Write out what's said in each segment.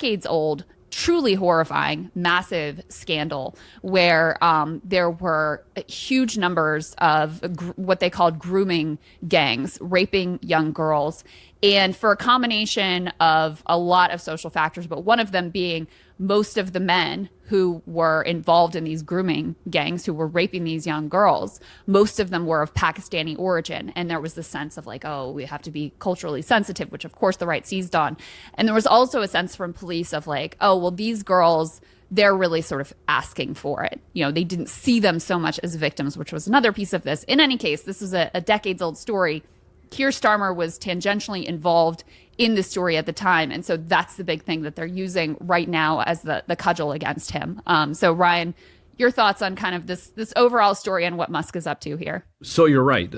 decades old, truly horrifying, massive scandal where there were huge numbers of what they called grooming gangs, raping young girls. And for a combination of a lot of social factors, but one of them being most of the men who were involved in these grooming gangs who were raping these young girls, most of them were of Pakistani origin. And there was this sense of like, oh, we have to be culturally sensitive, which of course the right seized on. And there was also a sense from police of like, oh, well, these girls, they're really sort of asking for it. You know, they didn't see them so much as victims, which was another piece of this. In any case, this is a decades old story. Keir Starmer was tangentially involved in the story at the time. And so that's the big thing that they're using right now as the cudgel against him. So Ryan, your thoughts on kind of this overall story and what Musk is up to here? So you're right.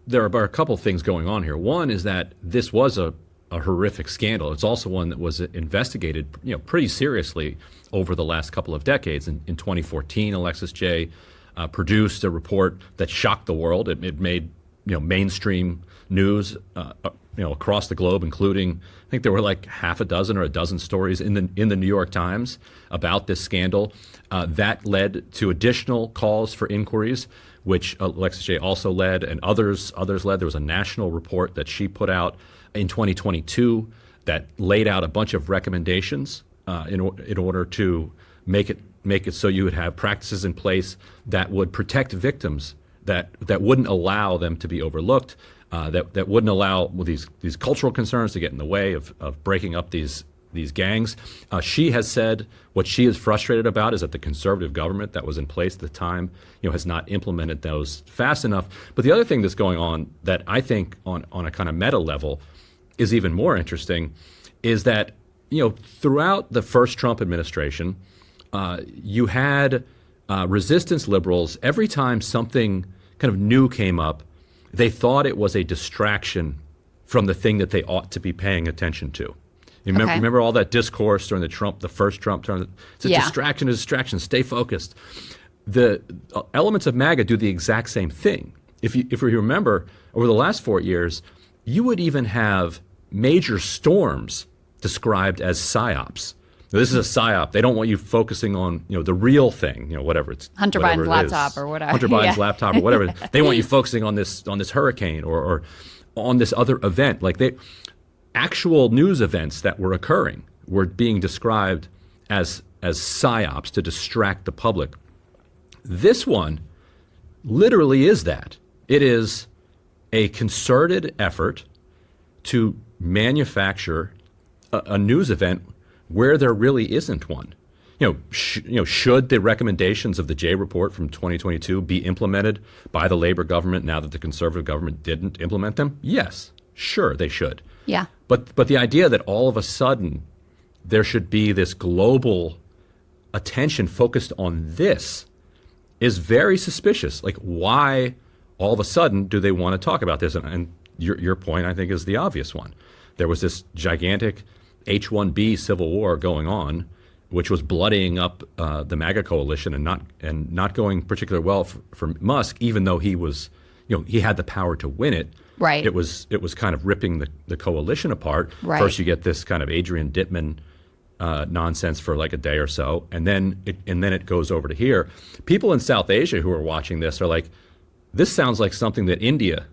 There are a couple things going on here. One is that this was a horrific scandal. It's also one that was investigated, pretty seriously over the last couple of decades. In 2014, Alexis J. Produced a report that shocked the world. It made mainstream news across the globe, including I think there were like half a dozen or a dozen stories in the New York Times about this scandal. That led to additional calls for inquiries, which Alexis J. also led, and others led. There was a national report that she put out in 2022 that laid out a bunch of recommendations in order to make it so you would have practices in place that would protect victims, that wouldn't allow them to be overlooked, that wouldn't allow these cultural concerns to get in the way of breaking up these gangs. She has said what she is frustrated about is that the conservative government that was in place at the time, has not implemented those fast enough. But the other thing that's going on that I think on a kind of meta level is even more interesting is that, throughout the first Trump administration, you had resistance liberals. Every time something kind of new came up, they thought it was a distraction from the thing that they ought to be paying attention to. Remember all that discourse during the first Trump term? It's a distraction, stay focused. The elements of MAGA do the exact same thing. If you remember, over the last 4 years, you would even have major storms described as psyops. Now, this is a psyop. They don't want you focusing on, the real thing, whatever it's Hunter Biden's laptop or whatever. Hunter Biden's laptop or whatever. They want you focusing on this hurricane or on this other event. Like actual news events that were occurring were being described as psyops to distract the public. This one literally is that. It is a concerted effort to manufacture a news event where there really isn't one. Should the recommendations of the Jay report from 2022 be implemented by the Labor government now that the conservative government didn't implement them? Yes, sure, they should. Yeah. But the idea that all of a sudden there should be this global attention focused on this is very suspicious. Like, why all of a sudden do they want to talk about this? And your point, I think, is the obvious one. There was this gigantic H-1B civil war going on, which was bloodying up the MAGA coalition and not going particularly well for Musk, even though he was, he had the power to win it. Right. It was kind of ripping the coalition apart. Right. First, you get this kind of Adrian Dittman nonsense for like a day or so, and then it goes over to here. People in South Asia who are watching this are like, this sounds like something that India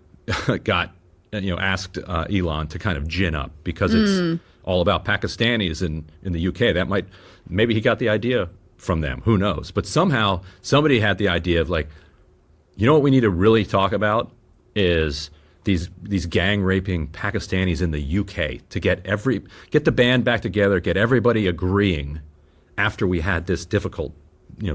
got, asked Elon to kind of gin up because it's all about Pakistanis in the UK. Maybe he got the idea from them. Who knows? But somehow somebody had the idea of like, what we need to really talk about is these gang raping Pakistanis in the UK to get the band back together, get everybody agreeing after we had this difficult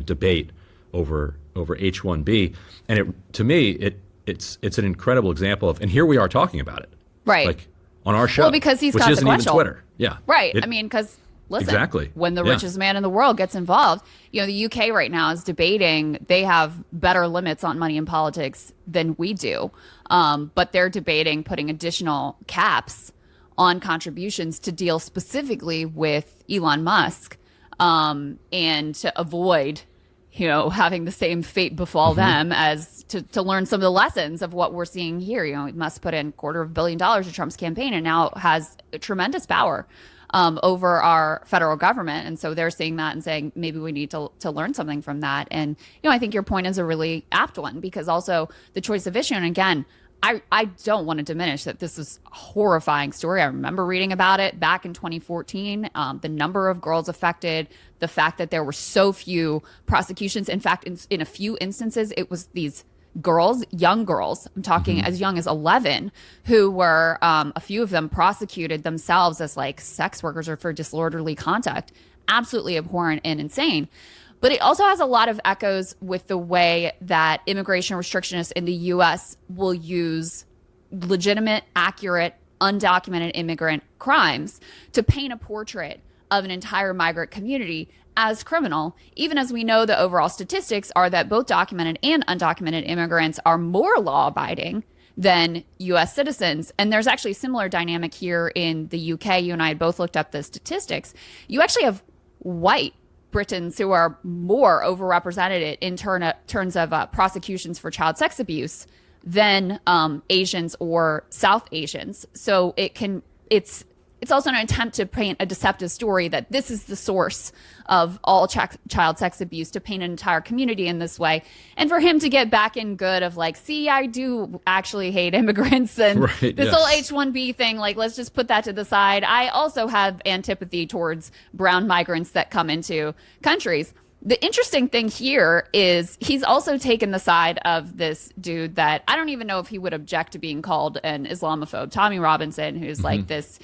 debate over H-1B. And to me it's an incredible example of, and here we are talking about it. Right. Like on our show. Well, because he's which consequential. isn't even Twitter. Yeah. Right. Because listen, exactly. When the richest man in the world gets involved, the UK right now is debating, they have better limits on money in politics than we do. But they're debating putting additional caps on contributions to deal specifically with Elon Musk and to avoid, having the same fate befall them as to learn some of the lessons of what we're seeing here. Musk put in $250 million to Trump's campaign and now has tremendous power. over our federal government. And so they're seeing that and saying, maybe we need to learn something from that. And, I think your point is a really apt one, because also the choice of issue. And again, I don't want to diminish that this is a horrifying story. I remember reading about it back in 2014, the number of girls affected, the fact that there were so few prosecutions. In fact, in a few instances, it was these girls, young girls, I'm talking as young as 11, who were, a few of them prosecuted themselves as like sex workers or for disorderly conduct. Absolutely abhorrent and insane. But it also has a lot of echoes with the way that immigration restrictionists in the US will use legitimate, accurate, undocumented immigrant crimes to paint a portrait of an entire migrant community as criminal, even as we know the overall statistics are that both documented and undocumented immigrants are more law-abiding than US citizens. And there's actually a similar dynamic here in the UK. You and I had both looked up the statistics. You actually have white Britons who are more overrepresented in terms of prosecutions for child sex abuse than Asians or South Asians. So it's also an attempt to paint a deceptive story that this is the source of all child sex abuse, to paint an entire community in this way. And for him to get back in good of like, see, I do actually hate immigrants, and this whole H-1B thing, like, let's just put that to the side. I also have antipathy towards brown migrants that come into countries. The interesting thing here is he's also taken the side of this dude that I don't even know if he would object to being called an Islamophobe, Tommy Robinson, who's like this,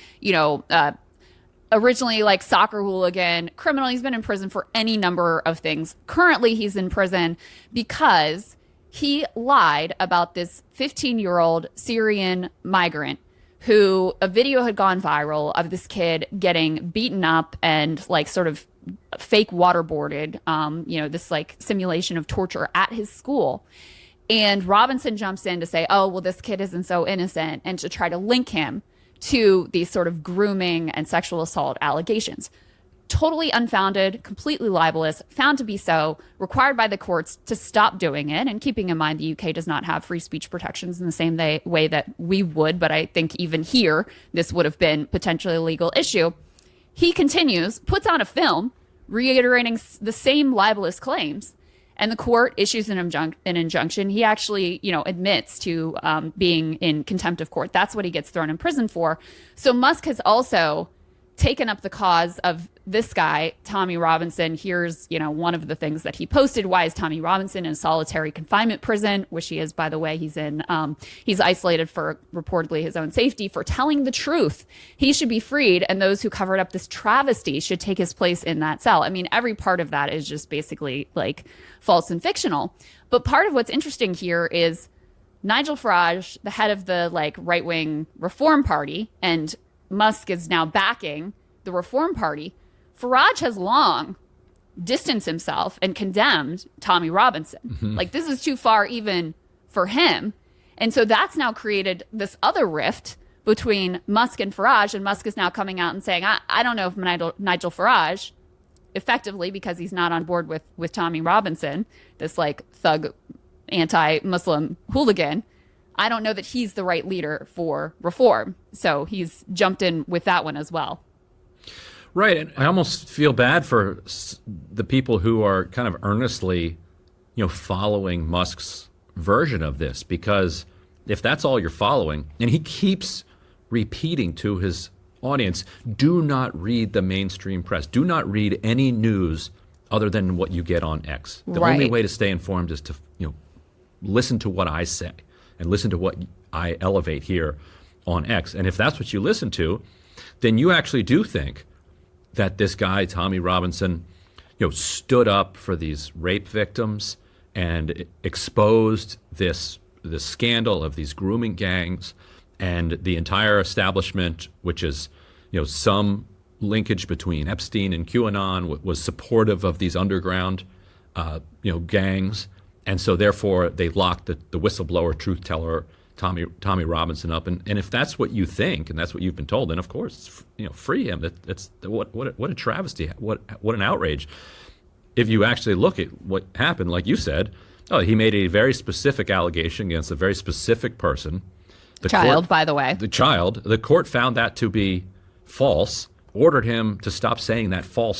originally like soccer hooligan, criminal. He's been in prison for any number of things. Currently, he's in prison because he lied about this 15-year-old Syrian migrant who a video had gone viral of this kid getting beaten up and like sort of fake waterboarded, this like simulation of torture at his school. And Robinson jumps in to say, oh, well, this kid isn't so innocent, and to try to link him to these sort of grooming and sexual assault allegations. Totally unfounded, completely libelous, found to be so, required by the courts to stop doing it. And keeping in mind, the UK does not have free speech protections in the same way that we would, but I think even here, this would have been potentially a legal issue. He continues, puts on a film, reiterating the same libelous claims, and the court issues an injunction. He actually, admits to being in contempt of court. That's what he gets thrown in prison for. So Musk has also taken up the cause of this guy, Tommy Robinson. Here's, one of the things that he posted. Why is Tommy Robinson in solitary confinement prison, which he is, by the way? He's isolated for reportedly his own safety, for telling the truth. He should be freed, and those who covered up this travesty should take his place in that cell. I mean, every part of that is just basically like false and fictional. But part of what's interesting here is Nigel Farage, the head of the like right-wing Reform Party, and Musk is now backing the Reform Party. Farage has long distanced himself and condemned Tommy Robinson. Like, this is too far even for him. And so that's now created this other rift between Musk and Farage. And Musk is now coming out and saying, I don't know if Nigel Farage, effectively because he's not on board with Tommy Robinson, this like thug anti-Muslim hooligan, I don't know that he's the right leader for reform. So he's jumped in with that one as well. Right. And I almost feel bad for the people who are kind of earnestly, following Musk's version of this, because if that's all you're following, and he keeps repeating to his audience, do not read the mainstream press, do not read any news other than what you get on X. The only way to stay informed is to, listen to what I say and listen to what I elevate here on X. And if that's what you listen to, then you actually do think that this guy, Tommy Robinson, stood up for these rape victims and exposed this scandal of these grooming gangs and the entire establishment, which is, some linkage between Epstein and QAnon, was supportive of these underground, gangs. And so therefore they locked the whistleblower, truth teller, Tommy Robinson up. And if that's what you think and that's what you've been told, then of course, free him. That's what a travesty. What an outrage. If you actually look at what happened, like you said, he made a very specific allegation against a very specific person. By the way. The child. The court found that to be false. ordered him to stop saying that false